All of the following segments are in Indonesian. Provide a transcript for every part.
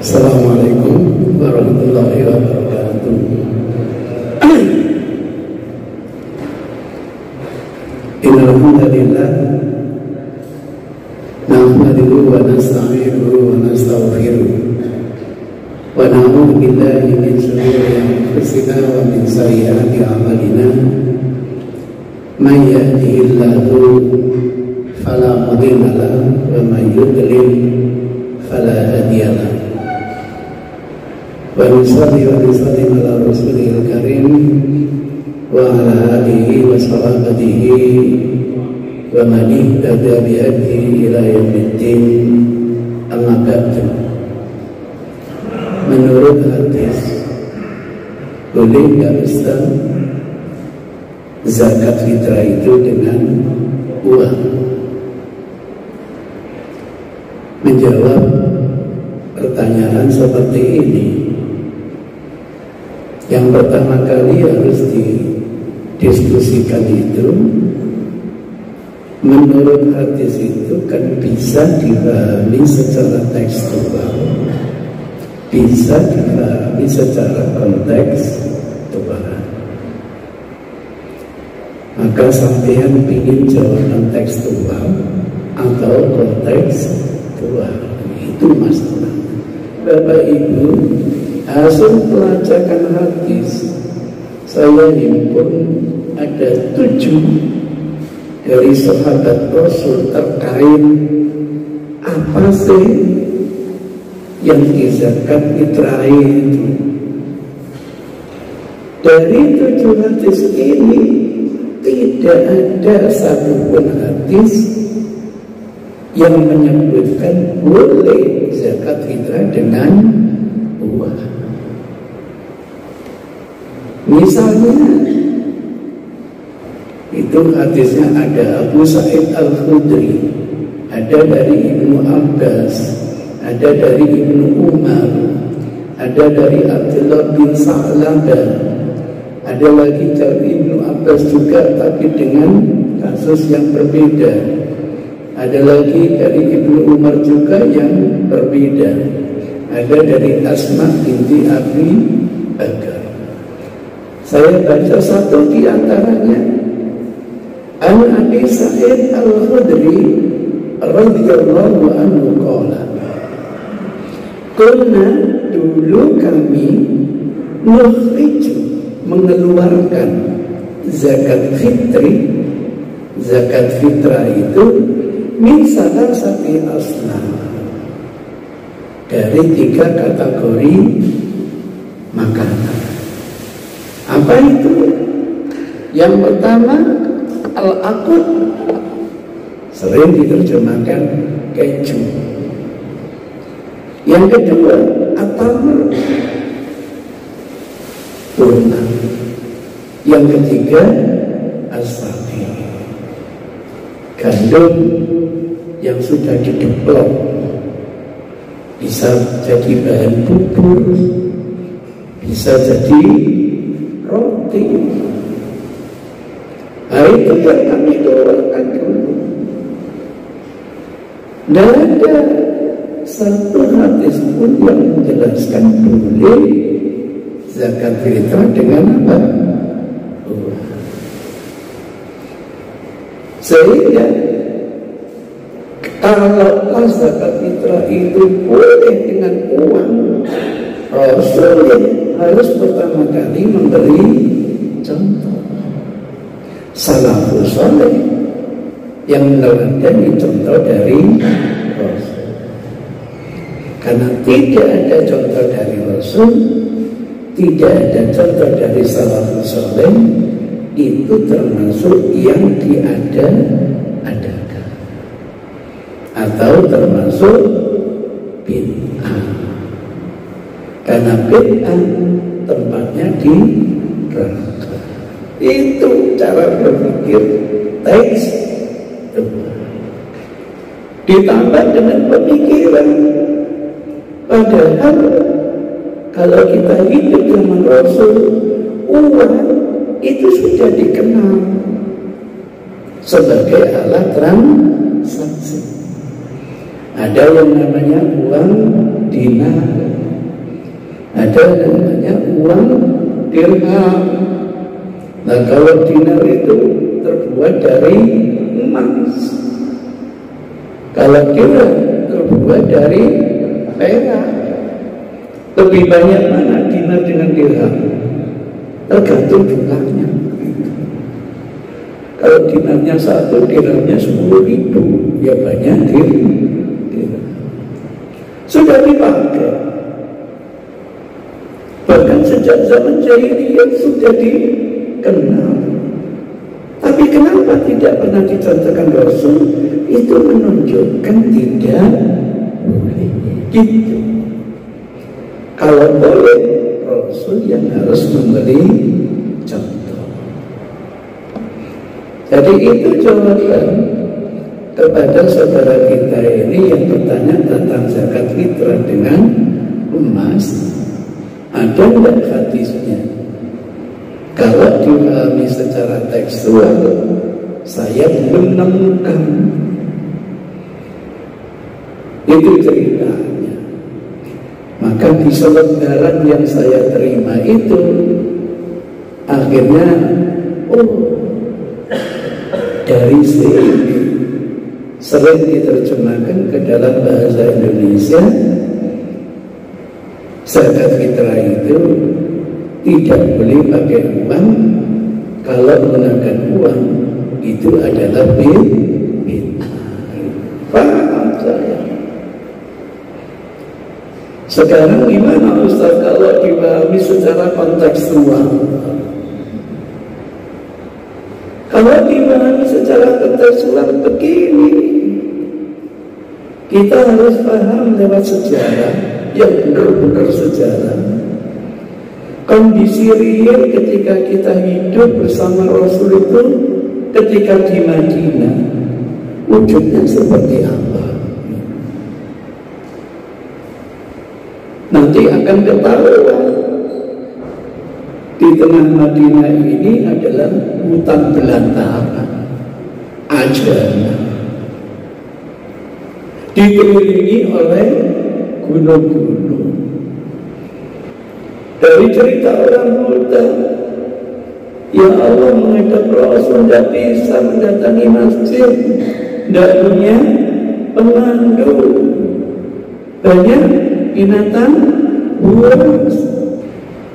Assalamualaikum warahmatullahi wabarakatuh. Innal hamdalillah nahmaduhu wa nasta'inuhu wa nastaghfiruh wa na'udzu billahi min shururi anfusina wa min sayyiati a'malina. May yahdihillahu fala mudilla lahu wa may yudlil fala hadiya lahu. Wa nusalli wa nusallim ala rasulil karim wa ala alihi wa sahabatihi wa man ihtada bi hadihi ila yaumiddin. Amma ba'du. Menurut hadis, boleh nggak Ustaz zakat fitrah itu dengan uang? Menjawab pertanyaan seperti ini, yang pertama kali harus didiskusikan itu, menurut hadis itu kan bisa dipahami secara tekstual, bisa dipahami secara kontekstual. Maka sampean ingin jawaban tekstual atau kontekstual, itu masalah. Bapak Ibu, hasil pelacakan hadis saya himpun ada 7 dari sahabat Rasul terkait apa sih yang dizakat fitrah itu. Dari 7 hadis ini tidak ada satupun hadis yang menyebutkan boleh zakat fitrah dengan uang. Misalnya itu hadisnya ada Abu Sa'id Al-Khudri, ada dari Ibnu Abbas, ada dari Ibnu Umar, ada dari Abdullah bin Sa'labah, ada lagi dari Ibnu Abbas juga tapi dengan kasus yang berbeda, ada lagi dari Ibnu Umar juga yang berbeda, ada dari Asma binti Abi Bakar. Saya baca satu di antaranya. An Abi Sa'id Al-Khudri radhiyallahu anhu qala, "Kunna dulu kami nukhriju mengeluarkan zakat fitri." Zakat fitrah itu min salasati asnaf, dari 3 kategori makanan. Apa itu? Yang pertama al-aqud, sering diterjemahkan keju. Yang kedua at-tamr, kurma. Yang ketiga as-sabi, gandum yang sudah dideplok, bisa jadi bahan bubur, bisa jadi roti. Nah, itu yang kami keluarkan dulu. Tidak ada satu hadis pun yang menjelaskan boleh zakat fitrah dengan apa? Sehingga kalau zakat fitrah itu boleh dengan uang, Rasul harus pertama kali memberi contoh. Salafus saleh yang meneladani contoh dari Rasul. Karena tidak ada contoh dari Rasul, tidak ada contoh dari salafus saleh, itu termasuk yang diada-adakan atau termasuk bid'ah. Karena bid'ah tempatnya di neraka. Itu cara berpikir teks, ditambah dengan pemikiran. Padahal kalau kita hidup zaman Rasul, uang itu sudah dikenal sebagai alat transaksi. Ada yang namanya uang dinar, Ada namanya uang dirham. Nah kalau dinar itu terbuat dari emas, kalau dirham terbuat dari perak. Lebih banyak mana dinar dengan dirham? Tergantung jumlahnya. Kalau dinarnya 1, dirhamnya 10.000, ya banyak dirham. Sudah dipakai. Bahkan sejak zaman jahiliyah sudah dikenal. Tapi kenapa tidak pernah dicontohkan Rasul? Itu menunjukkan tidak boleh gitu. Kalau boleh, Rasul yang harus memberi contoh. Jadi itu jawaban kepada saudara kita ini yang bertanya tentang zakat fitrah dengan emas. Ada tidak hadisnya? Kalau dipahami secara tekstual, saya belum menemukan. Itu ceritanya. Maka di selebaran yang saya terima itu, akhirnya, dari sini sering diterjemahkan ke dalam bahasa Indonesia. Zakat fitrah itu tidak boleh pakai uang. Kalau menggunakan uang itu adalah bid'ah. Paham saya? Sekarang gimana Ustaz kalau dipahami secara kontekstual? Kalau dipahami secara kontekstual begini, kita harus paham lewat sejarah yang benar-benar sejarah. Kondisi real ketika kita hidup bersama Rasul itu, ketika di Madinah, wujudnya seperti apa? Nanti akan ketahuan. Di tengah Madinah ini adalah hutan belantara, ajana, dikelilingi oleh gunung-gunung. Dari cerita orang muda, ya Allah menghadap Rasul tidak bisa mendatangi masjid, tidak punya pemandu, banyak binatang buas.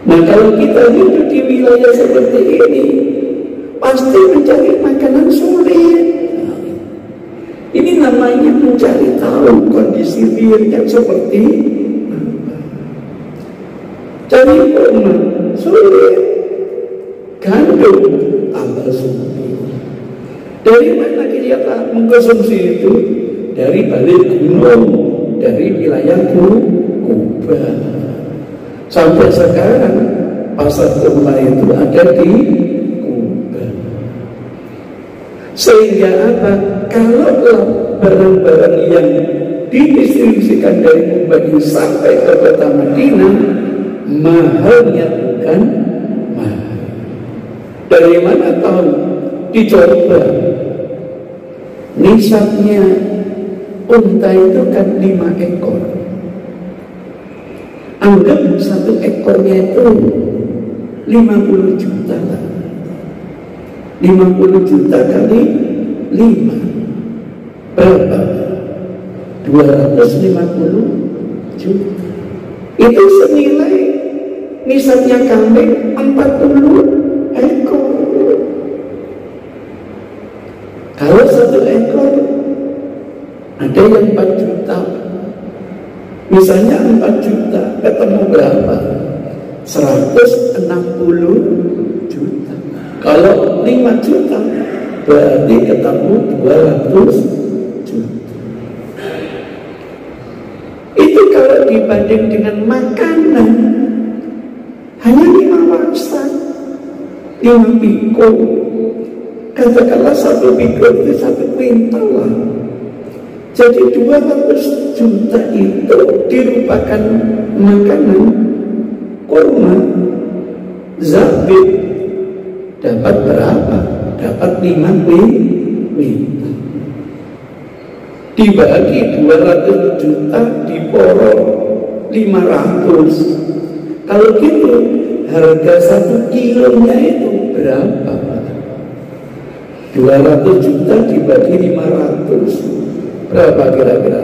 Nah kalau kita hidup di wilayah seperti ini, pasti mencari makanan sulit. Ini namanya mencari tahu kondisi realnya seperti apa. Cari kurma sulit, gandum tambah sulit. Dari mana kita mengkonsumsi itu? Dari balik gunung, dari wilayah Kuba. Sampai sekarang pasar kurma itu ada di Kuba. Sehingga apa? Kalau barang-barang yang didistribusikan dari Kuba ini sampai ke kota Madinah, mahalnya bukan mahal. Dari mana tahu? Dicoba. Nisabnya unta itu kan 5 ekor. Anggap 1 ekornya itu 50 juta lah. 50 juta kali 5 berapa? 250 juta. Itu senilai nisabnya kambing 40 ekor. Kalau 1 ekor ada yang 4 juta. Misalnya 4 juta, ketemu berapa? 160 juta. Kalau 5 juta, berarti ketemu 200 juta. Itu kalau dibanding dengan makanan, hanya 5 waksan, 5 piko. Katakanlah 1 piko itu 1 kuintal lah. Jadi 200 juta itu dirupakan makanan kurma, zabib. Dapat berapa? Dapat 5 kuintal. Dibagi 200 juta diporong 500. Kalau gitu harga 1 kilonya itu berapa? 200 juta dibagi 500, berapa kira-kira?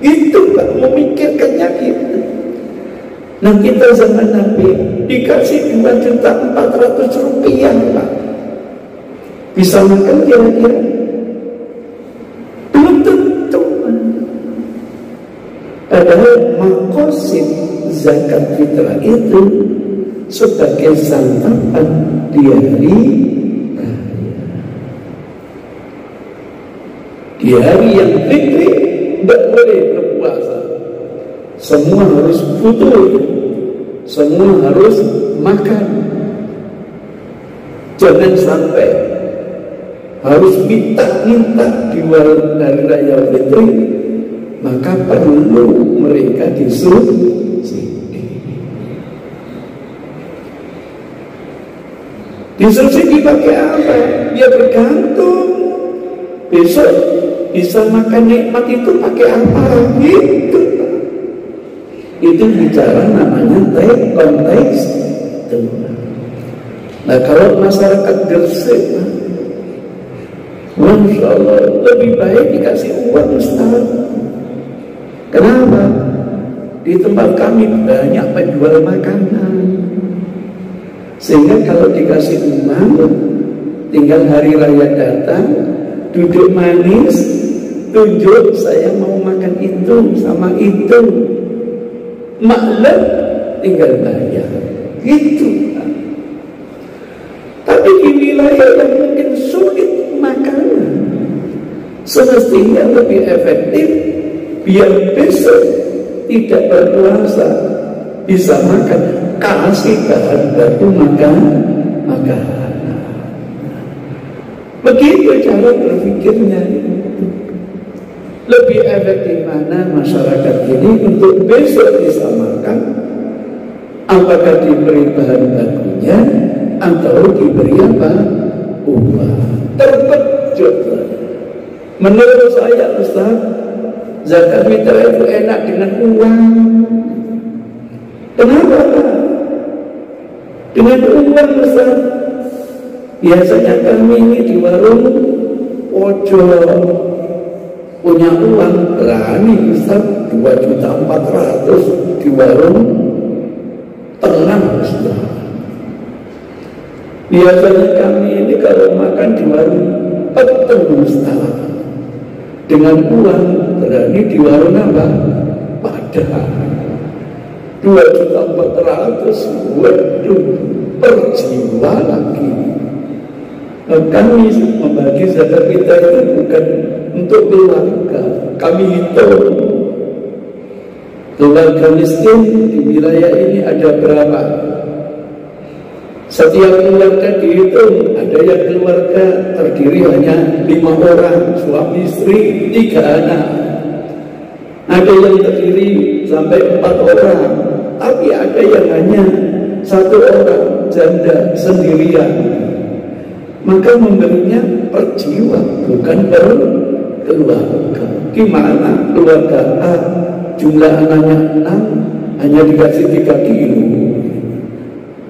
Itu Pak, memikirkannya gitu. Nah kita zaman Nabi dikasih 2.400.000 rupiah Pak, bisa makan kira-kira? Belum tentu. Padahal makosid zakat fitrah itu sebagai santapan di hari raya. Di hari yang fitri tidak boleh berpuasa, semua harus futur, semua harus makan. Jangan sampai harus minta-minta di hari raya fitri, maka perlu mereka disubsidi. Disubsidi pakai apa? Ya bergantung. Besok bisa makan nikmat itu pakai apa? Gitu. Itu bicara namanya konteks. Nah kalau masyarakat Gresik, Masya Allah, lebih baik dikasih uang Ustaz. Kenapa? Di tempat kami banyak penjual makanan, sehingga kalau dikasih uang, tinggal hari raya datang, duduk manis, tunjuk saya mau makan itu sama itu, maklum tinggal bayar. Gitu. Tapi di wilayah yang mungkin sulit makanan, semestinya lebih efektif biar besok tidak berpuasa bisa makan, kasih bahan baku makan. Begitu cara berpikirnya. Lebih efektif mana masyarakat ini untuk besok bisa makan, apakah diberi bahan bakunya atau diberi apa? Uang. Terkejut. Menurut saya Ustaz, zakat fitrah itu enak dengan uang. Kenapa? Dengan uang Ustaz. Biasanya kami ini di warung ojo punya uang berani Ustaz 2.400.000 di warung tengah Ustaz. Biasanya kami ini kalau makan di warung peteng Ustaz, dengan uang berani di warung apa? Padahal 2.400.000, waduh, per jiwa lagi. Kami membagi zakat kita itu bukan untuk keluarga. Kami hitung keluarga miskin di wilayah ini ada berapa. Setiap keluarga dihitung, ada yang keluarga terdiri hanya 5 orang, suami istri 3 anak. Ada yang terdiri sampai 4 orang, tapi ada yang hanya 1 orang, janda sendirian. Maka memberinya per jiwa, bukan per keluarga. Gimana keluarga A jumlah anaknya 6, hanya dikasih 3 kilo.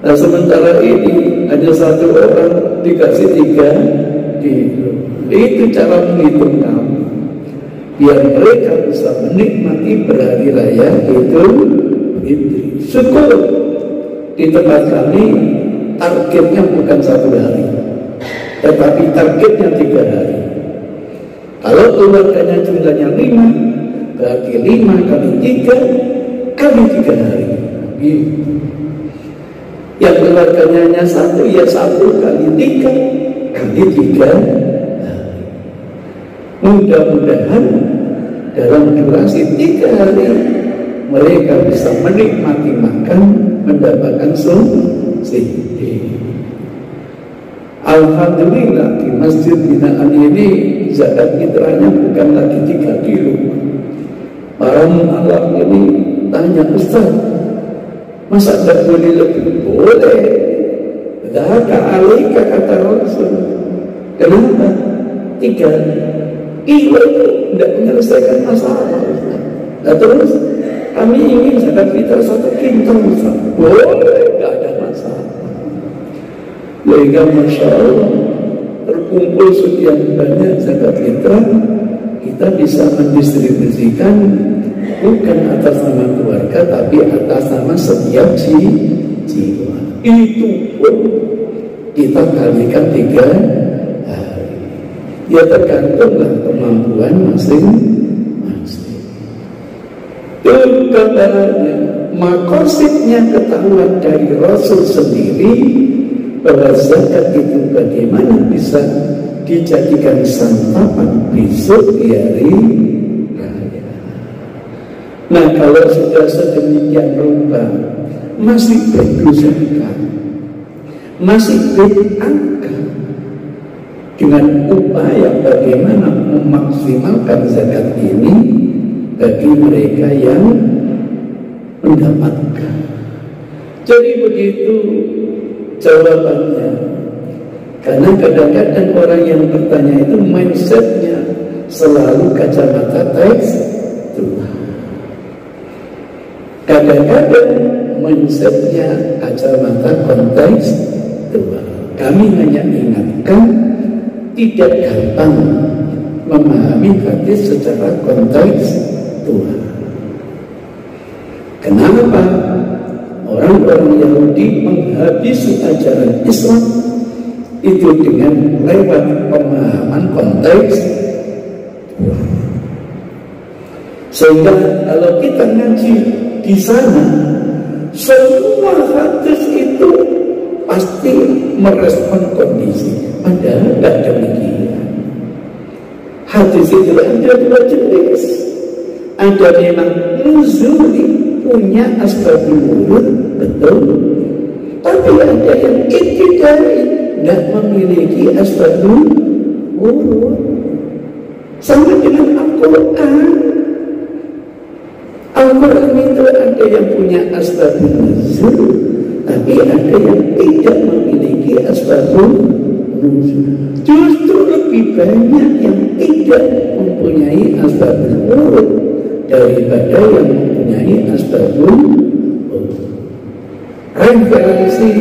Nah sementara ini hanya 1 orang dikasih 3 kilo. Itu cara menghitung kamu, biar mereka bisa menikmati berhari raya Idul Fitri. Syukur di tempat kami targetnya bukan 1 hari, tetapi targetnya 3 hari. Kalau keluarganya jumlahnya 5, berarti 5 kali 3 kali 3 hari. Gitu. Yang keluarganya hanya 1, ya 1 kali 3 kali 3 hari. Mudah-mudahan dalam durasi 3 hari mereka bisa menikmati makan, mendapatkan subsidi. Alhamdulillah di masjid binaan ini zakat fitrahnya bukan lagi 3 kilo. Para malam ini tanya, Ustaz, masa tidak boleh lebih? Boleh. Tidak ada alika kata Rasul. Kenapa? 3 kilo itu tidak menyelesaikan masalah. Nah terus kami ingin zakat fitrah 1 kintal, boleh, tidak ada masalah. Sehingga Masya Allah terkumpul sekian banyak zakat fitrah, kita bisa mendistribusikan bukan atas nama keluarga, tapi atas nama setiap jiwa. Itu pun kita kalikan 3 hari. Ya tergantunglah kemampuan masing-masing. Itu gambarannya. Makosidnya ketahuan dari Rasul sendiri bahwa zakat itu bagaimana bisa dijadikan santapan besok di hari raya. Nah kalau sudah sedemikian rupa, masih berdosa, masih berangka dengan upaya bagaimana memaksimalkan zakat ini bagi mereka yang mendapatkan. Jadi begitu jawabannya. Karena kadang-kadang orang yang bertanya itu mindsetnya selalu kacamata teks Tuhan. Kadang-kadang mindsetnya kacamata konteks Tuhan. Kami hanya ingatkan tidak gampang memahami hadis secara konteks Tuhan. Kenapa? Orang-orang Yahudi menghabisi ajaran Islam itu dengan lewat pemahaman konteks. Sehingga kalau kita ngaji di sana, semua hadis itu pasti merespon kondisi. Padahal tidak demikian. Hadis itu ada 2 jenis. Ada memang nuzuli, punya asbabul wurud, betul. Tapi ada yang ibtidai, tidak memiliki asbabul wurud. Sama dengan Al-Quran. Al-Quran itu ada yang punya asbabul nuzul, tapi ada yang tidak memiliki asbabul nuzul. Justru lebih banyak yang tidak mempunyai asbabul wurud daripada yang mempunyai asbabul wurud. Referensi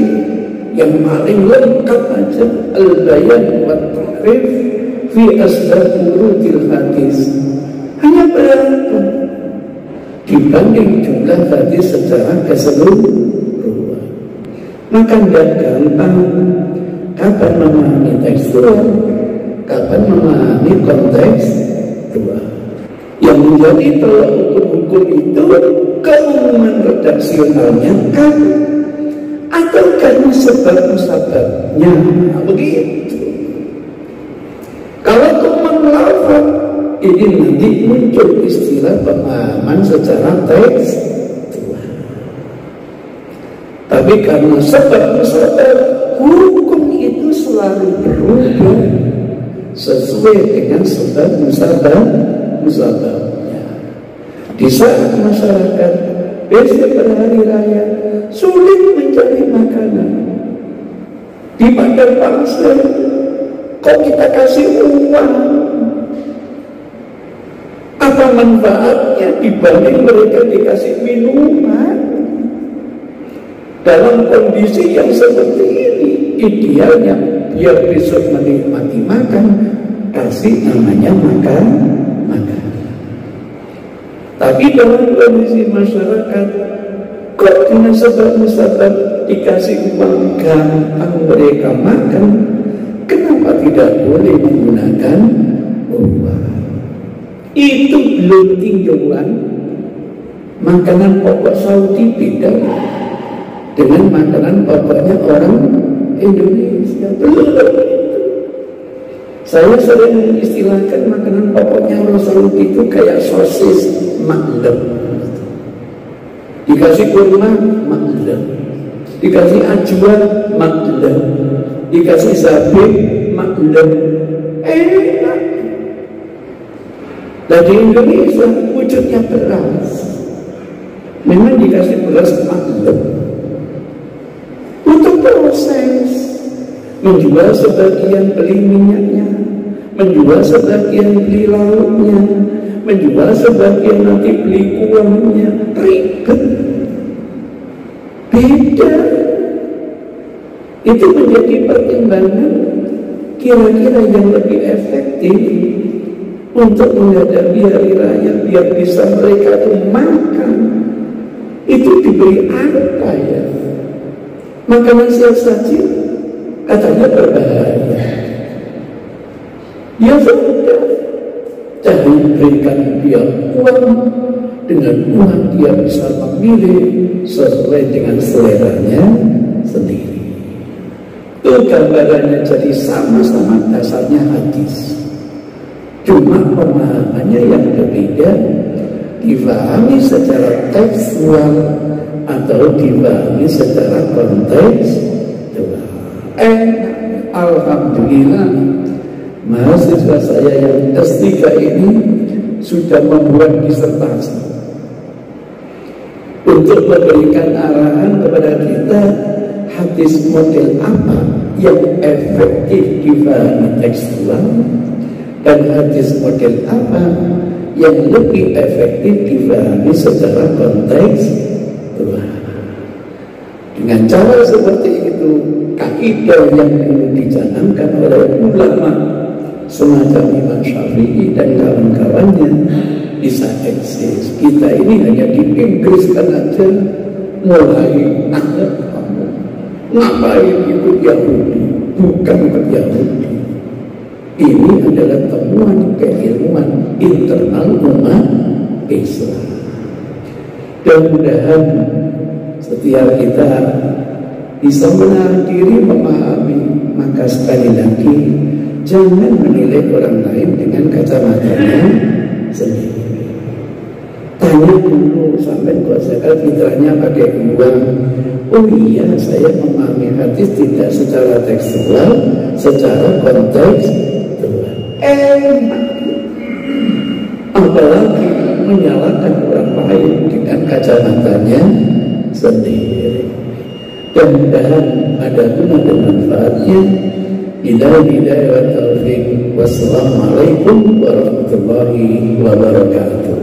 yang paling lengkap aja Al-Bayan wa Ta'rif fi asbab wurudil hadis. Hanya berapa dibanding jumlah hadis secara keseluruhan. Maka tidak gampang kapan memahami tekstual, kapan memahami konteks dua. Yang menjadi tolak ukur hukum itu keumuman redaksionalnya kan, atau karena sebab-sebabnya. Begitu. Kalau keumuman lafaz ini nanti muncul istilah pemahaman secara teks. Tapi karena sebab-sebab hukum itu selalu berubah sesuai dengan sebab-sebabnya. Di saat masyarakat besok berhari raya sulit mencari makanan di padang pasir, kok kita kasih uang? Apa manfaatnya dibanding mereka dikasih minuman? Dalam kondisi yang seperti ini, idealnya biar besok menikmati makan, kasih namanya makan. Tapi dalam kondisi masyarakat, kok dengan sebab-sebab dikasih uang gampang mereka makan, kenapa tidak boleh menggunakan uang? Itu belum tinjauan. Makanan pokok Saudi beda dengan makanan pokoknya orang Indonesia. Belum. Saya sering mengistilahkan makanan pokoknya orang Saudi itu kayak sosis maklem. Dikasih kurma maklem, dikasih ajwa maklem, dikasih zabib maklem. Enak. Dan di Indonesia wujudnya beras, memang dikasih beras maklem. Untuk proses menjual sebagian beli minyaknya, menjual sebagian beli lauknya, menjual sebagian nanti beli uangnya. Ribet, beda. Itu menjadi pertimbangan kira-kira yang lebih efektif untuk menghadapi hari raya, biar bisa mereka tuh makan. Itu diberi apa ya? Makanan siap saji katanya berbahaya. Ya sudah, jangan berikan dia uang. Dengan uang dia bisa memilih sesuai dengan seleranya sendiri. Itu gambarannya, jadi sama-sama dasarnya hadis, cuma pemahamannya yang berbeda, difahami secara tekstual atau difahami secara kontekstual. Alhamdulillah, mahasiswa saya yang S3 ini sudah membuat disertasi untuk memberikan arahan kepada kita, hadis model apa yang efektif difahami tekstual dan hadis model apa yang lebih efektif difahami secara kontekstual. Dengan cara seperti itu, kaidah yang dulu dicanangkan oleh ulama semacam Imam Syafi'i dan kawan-kawannya bisa eksis. Kita ini hanya di Inggris kan aja mulai kamu ngapain ikut Yahudi, bukan ikut Yahudi. Ini adalah temuan keilmuan internal umat Islam. Dan mudah-mudahan setiap kita bisa menahan diri memahami. Maka sekali lagi, jangan menilai orang lain dengan kacamatanya sendiri. Tanya dulu, sampai kok zakat fitrahnya pakai uang. Oh iya, saya memahami hadis tidak secara tekstual, secara kontekstual. Apalagi menyalahkan orang lain dengan kacamatanya sendiri. Dan mudah-mudahan ada guna dan manfaatnya. Hidayah wa taufiq. Wassalamualaikum warahmatullahi wabarakatuh.